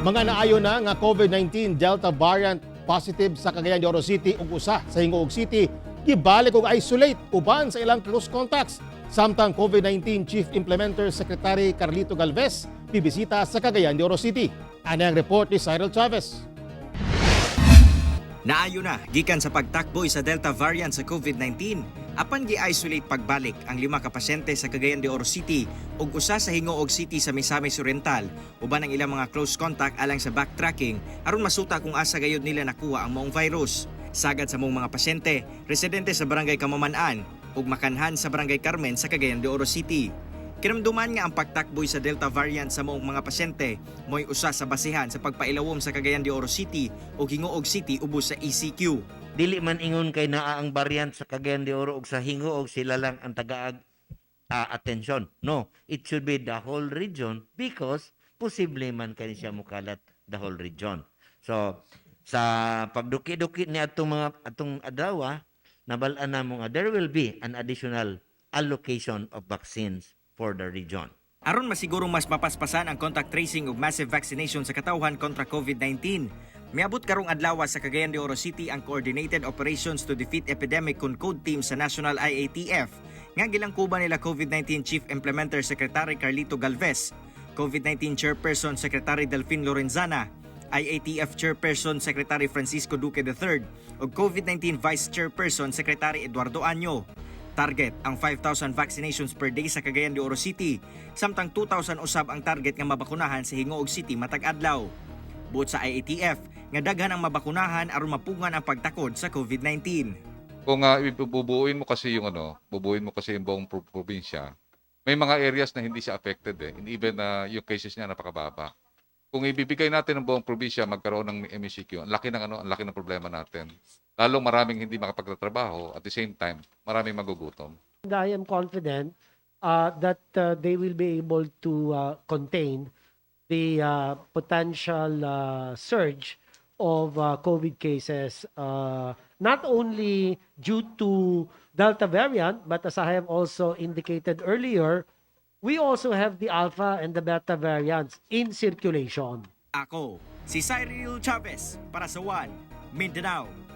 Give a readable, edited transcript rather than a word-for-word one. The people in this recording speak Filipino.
Mga naayo na nga COVID-19 Delta variant positive sa Cagayan de Oro City ug usa sa Hingoog City gibalik og isolate uban sa ilang close contacts. Samtang COVID-19 Chief Implementer Secretary Carlito Galvez bibisita sa Cagayan de Oro City. Ano ang report ni Cyril Chavez? Naayo na gikan sa pagtakboy sa Delta variant sa COVID-19, apan gi-isolate pagbalik ang 5 ka pasyente sa Cagayan de Oro City ug usa sa Hingoog City sa Misamis Oriental, uban ang ilang mga close contact alang sa backtracking aron masuta kung asa gayud nila nakuha ang maong virus. Sagad sa mong mga pasyente, residente sa Barangay Kamaman-an ug makanhan sa Barangay Carmen sa Cagayan de Oro City. Kinamduman nga ang pagtakboy sa Delta variant sa maong mga pasyente mo'y usa sa basihan sa pagpailawom sa Cagayan de Oro City o Hingoog City ubos sa ECQ. Dili man ingon kay naa ang variant sa Cagayan de Oro ug sa Hingoog sila lang ang tagaag attention. No, it should be the whole region because posible man kani siya mukalat the whole region. So sa pagduki-duki ni atong adlaw, nabal-an namo nga there will be an additional allocation of vaccines for the region. Aron masigurong mas mapaspasan ang contact tracing ug massive vaccination sa katawhan kontra COVID-19, miabot karong adlaw sa Cagayan de Oro City ang Coordinated Operations to Defeat Epidemic con Code Team sa National IATF nga gilangkuban nila COVID-19 Chief Implementer Secretary Carlito Galvez, COVID-19 Chairperson Secretary Delfin Lorenzana, IATF Chairperson Secretary Francisco Duque III ug COVID-19 Vice Chairperson Secretary Eduardo Año. Target ang 5,000 vaccinations per day sa Cagayan de Oro City, samtang 2,000 usab ang target nga mabakunahan sa Hingoog City matag adlaw. Buot sa IATF, nga daghan ang mabakunahan aron mapungan ang pagtakod sa COVID-19. Kung bubuuin mo kasi yung buong probinsya, may mga areas na hindi siya affected and even yung cases niya napakababa. Kung ibibigay natin ang buong probinsya magkaroon ng MECQ, ang laki ng problema natin. Lalong maraming hindi makapagtatrabaho at the same time, maraming magugutom. I am confident that they will be able to contain the potential surge of COVID cases, not only due to Delta variant, but as I have also indicated earlier, we also have the Alpha and the Beta variants in circulation. Ako, si Cyril Chavez para sa One Mindanao.